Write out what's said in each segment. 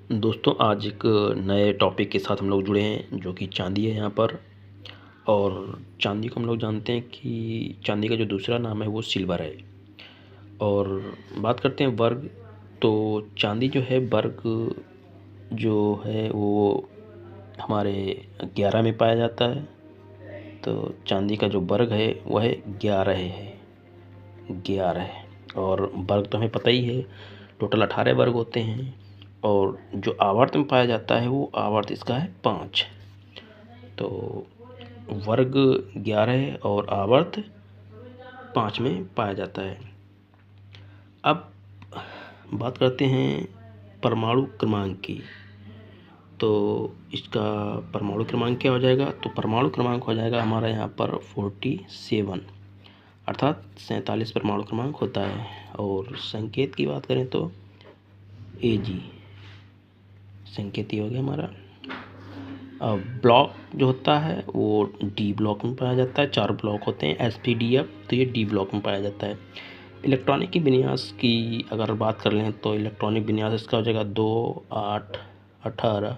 दोस्तों आज एक नए टॉपिक के साथ हम लोग जुड़े हैं जो कि चांदी है यहाँ पर। और चांदी को हम लोग जानते हैं कि चांदी का जो दूसरा नाम है वो सिल्वर है। और बात करते हैं वर्ग, तो चांदी जो है वर्ग जो है वो हमारे 11 में पाया जाता है। तो चांदी का जो वर्ग है वह 11 है, 11। और वर्ग तो हमें पता ही है, टोटल 18 वर्ग होते हैं। और जो आवर्त में पाया जाता है वो आवर्त इसका है 5। तो वर्ग 11 है और आवर्त 5 में पाया जाता है। अब बात करते हैं परमाणु क्रमांक की। तो इसका परमाणु क्रमांक क्या हो जाएगा? तो परमाणु क्रमांक हो जाएगा हमारा यहाँ पर 47, अर्थात 47 परमाणु क्रमांक होता है। और संकेत की बात करें तो Ag संकेत ही हो गया हमारा। अब ब्लॉक जो होता है वो डी ब्लॉक में पाया जाता है। 4 ब्लॉक होते हैं SPDF, तो ये डी ब्लॉक में पाया जाता है। इलेक्ट्रॉनिक की विन्यास की अगर बात कर लें तो इलेक्ट्रॉनिक विन्यास इसका हो जाएगा 2 8 18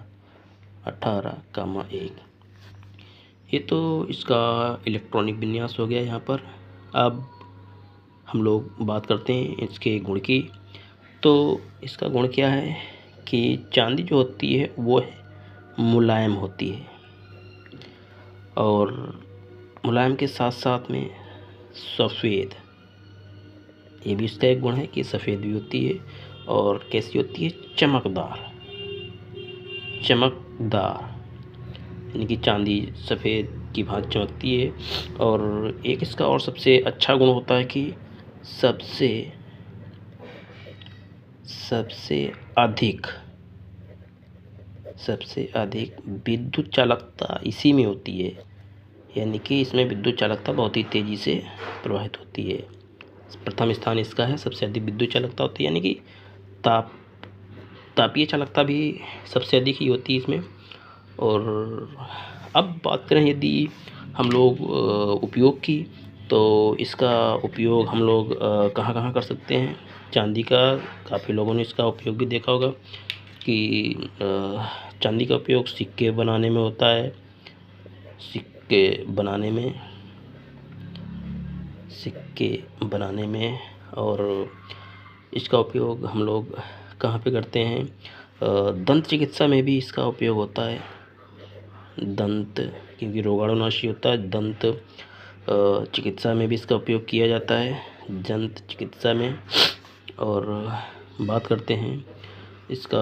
18,1। ये तो इसका इलेक्ट्रॉनिक विन्यास हो गया यहाँ पर। अब हम लोग बात करते हैं इसके गुण की। तो इसका गुण क्या है कि चांदी जो होती है वो मुलायम होती है, और मुलायम के साथ साथ में सफ़ेद, ये भी इसका एक गुण है कि सफ़ेद भी होती है। और कैसी होती है? चमकदार, चमकदार, यानी कि चांदी सफ़ेद की भांति चमकती है। और एक इसका और सबसे अच्छा गुण होता है कि सबसे अधिक विद्युत चालकता इसी में होती है, यानी कि इसमें विद्युत चालकता बहुत ही तेज़ी से प्रवाहित होती है। प्रथम स्थान इसका है, सबसे अधिक विद्युत चालकता होती है, यानी कि तापीय चालकता भी सबसे अधिक ही होती है इसमें। और अब बात करें यदि हम लोग उपयोग की, तो इसका उपयोग हम लोग कहाँ कहाँ कर सकते हैं? चांदी का काफ़ी लोगों ने इसका उपयोग भी देखा होगा कि चांदी का उपयोग सिक्के बनाने में होता है। सिक्के बनाने में और इसका उपयोग हम लोग कहाँ पे करते हैं? दंत चिकित्सा में भी इसका उपयोग होता है। दंत, क्योंकि रोगाणुनाशी होता है, दंत चिकित्सा में भी इसका उपयोग किया जाता है, दंत चिकित्सा में। और बात करते हैं इसका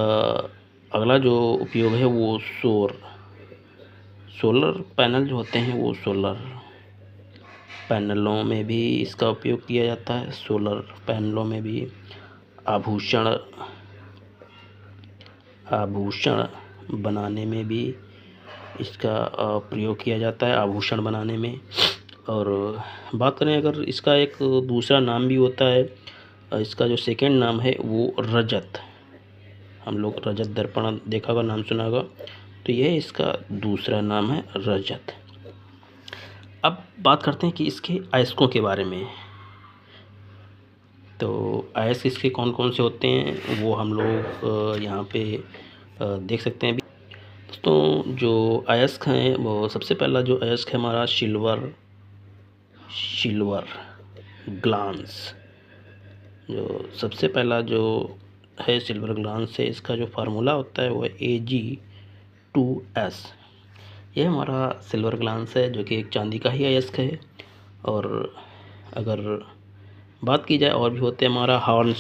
अगला जो उपयोग है वो सोलर पैनल जो होते हैं, वो सोलर पैनलों में भी इसका उपयोग किया जाता है। सोलर पैनलों में भी आभूषण बनाने में भी इसका प्रयोग किया जाता है, आभूषण बनाने में। और बात करें अगर इसका एक दूसरा नाम भी होता है, इसका जो सेकंड नाम है वो रजत। हम लोग रजत दर्पण देखा होगा, नाम सुना होगा, तो यह इसका दूसरा नाम है, रजत। अब बात करते हैं कि इसके अयस्कों के बारे में। तो अयस्क इसके कौन कौन से होते हैं वो हम लोग यहाँ पे देख सकते हैं। दोस्तों जो अयस्क हैं वो सबसे पहला जो अयस्क है हमारा सिल्वर ग्लांस, जो सबसे पहला जो है सिल्वर ग्लांस है, इसका जो फार्मूला होता है वो Ag2S। ये हमारा सिल्वर ग्लांस है जो कि एक चांदी का ही अयस्क है। और अगर बात की जाए और भी होते हैं हमारा हॉर्न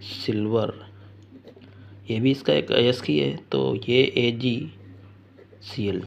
सिल्वर, ये भी इसका एक अयस्क ही है। तो ये AgCl